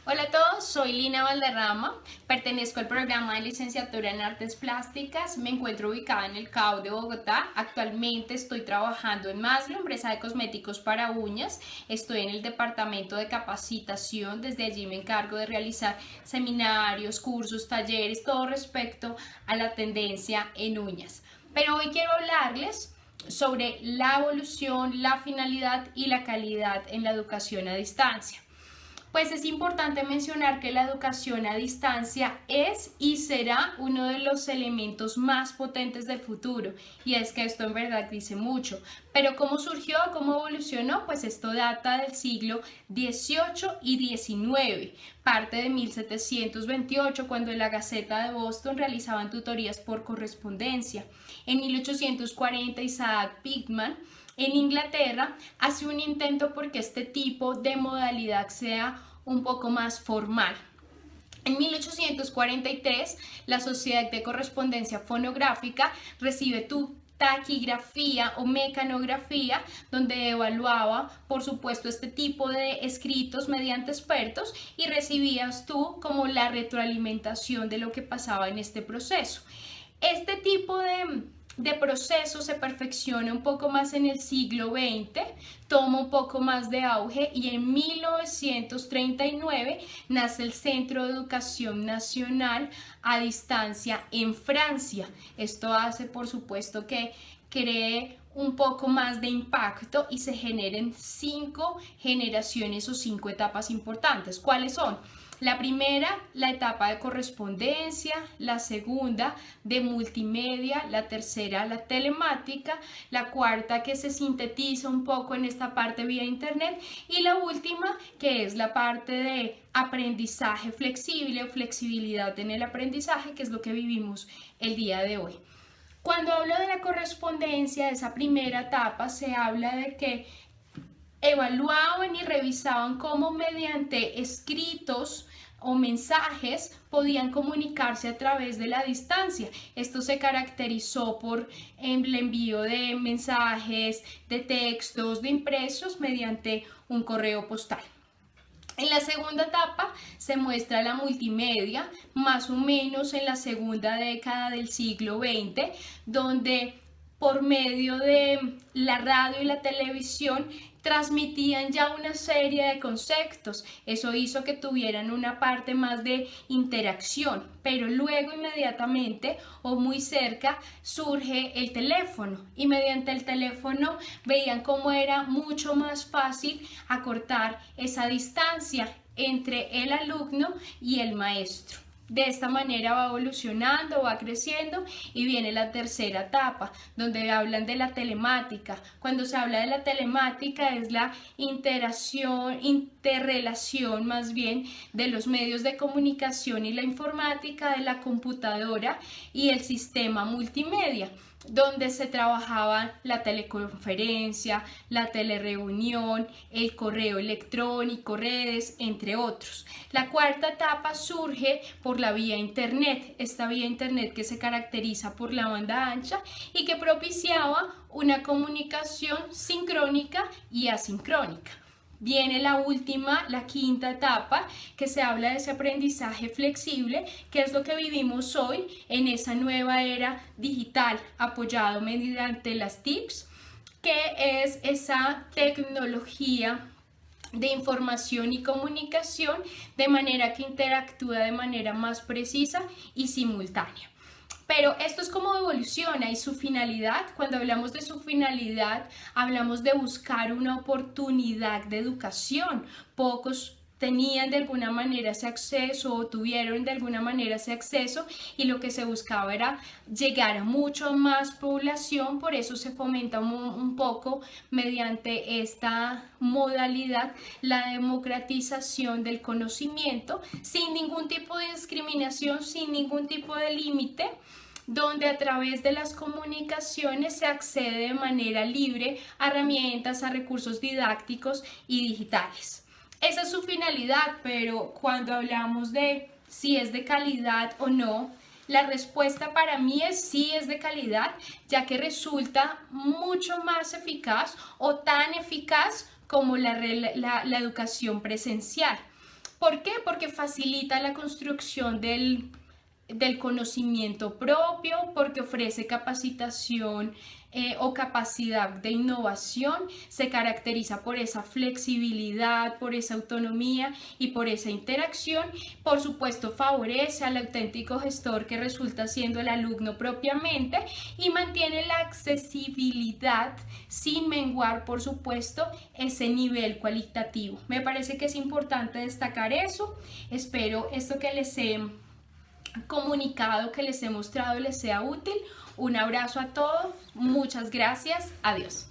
Hola a todos, soy Lina Valderrama, pertenezco al programa de licenciatura en Artes Plásticas, me encuentro ubicada en el CAU de Bogotá, actualmente estoy trabajando en Maslo, empresa de cosméticos para uñas, estoy en el departamento de capacitación, desde allí me encargo de realizar seminarios, cursos, talleres, todo respecto a la tendencia en uñas. Pero hoy quiero hablarles sobre la evolución, la finalidad y la calidad en la educación a distancia. Pues es importante mencionar que la educación a distancia es y será uno de los elementos más potentes del futuro, y es que esto en verdad dice mucho. Pero ¿cómo surgió? ¿Cómo evolucionó? Pues esto data del siglo XVIII y XIX, parte de 1728, cuando en la Gaceta de Boston realizaban tutorías por correspondencia. En 1840 Isaac Pitman en Inglaterra hace un intento porque este tipo de modalidad sea un poco más formal. En 1843, la Sociedad de Correspondencia Fonográfica recibe tu taquigrafía o mecanografía, donde evaluaba, por supuesto, este tipo de escritos mediante expertos y recibías tú como la retroalimentación de lo que pasaba en este proceso. Este tipo de proceso se perfecciona un poco más en el siglo XX, toma un poco más de auge y en 1939 nace el Centro de Educación Nacional a Distancia en Francia. Esto hace, por supuesto, que cree un poco más de impacto y se generen 5 generaciones o 5 etapas importantes. ¿Cuáles son? La primera, la etapa de correspondencia, la segunda, de multimedia, la tercera, la telemática, la cuarta, que se sintetiza un poco en esta parte vía internet, y la última, que es la parte de aprendizaje flexible o flexibilidad en el aprendizaje, que es lo que vivimos el día de hoy. Cuando hablo de la correspondencia, de esa primera etapa, se habla de que evaluaban y revisaban cómo mediante escritos o mensajes podían comunicarse a través de la distancia. Esto se caracterizó por el envío de mensajes, de textos, de impresos mediante un correo postal. En la segunda etapa se muestra la multimedia, más o menos en la segunda década del siglo XX, donde por medio de la radio y la televisión transmitían ya una serie de conceptos. Eso hizo que tuvieran una parte más de interacción, pero luego inmediatamente o muy cerca surge el teléfono, y mediante el teléfono veían cómo era mucho más fácil acortar esa distancia entre el alumno y el maestro. De esta manera va evolucionando, va creciendo, y viene la tercera etapa, donde hablan de la telemática. Cuando se habla de la telemática es la interrelación más bien de los medios de comunicación y la informática, de la computadora y el sistema multimedia, donde se trabajaba la teleconferencia, la telereunión, el correo electrónico, redes, entre otros. La cuarta etapa surge por la vía internet, esta vía internet que se caracteriza por la banda ancha y que propiciaba una comunicación sincrónica y asincrónica. Viene la última, la quinta etapa, que se habla de ese aprendizaje flexible, que es lo que vivimos hoy en esa nueva era digital, apoyado mediante las TICs, que es esa tecnología de información y comunicación, de manera que interactúa de manera más precisa y simultánea. Pero esto es como evoluciona, y su finalidad, cuando hablamos de su finalidad, hablamos de buscar una oportunidad de educación. Pocos tenían de alguna manera ese acceso o tuvieron de alguna manera ese acceso, y lo que se buscaba era llegar a mucho más población. Por eso se fomenta un poco mediante esta modalidad la democratización del conocimiento, sin ningún tipo de discriminación, sin ningún tipo de límite, donde a través de las comunicaciones se accede de manera libre a herramientas, a recursos didácticos y digitales. Esa es su finalidad, pero cuando hablamos de si es de calidad o no, la respuesta para mí es sí, es de calidad, ya que resulta mucho más eficaz o tan eficaz como la educación presencial. ¿Por qué? Porque facilita la construcción del conocimiento propio, porque ofrece capacitación o capacidad de innovación, se caracteriza por esa flexibilidad, por esa autonomía y por esa interacción. Por supuesto, favorece al auténtico gestor que resulta siendo el alumno propiamente y mantiene la accesibilidad sin menguar, por supuesto, ese nivel cualitativo. Me parece que es importante destacar eso. Espero esto que les he comunicado, que les he mostrado, les sea útil. Un abrazo a todos, muchas gracias, adiós.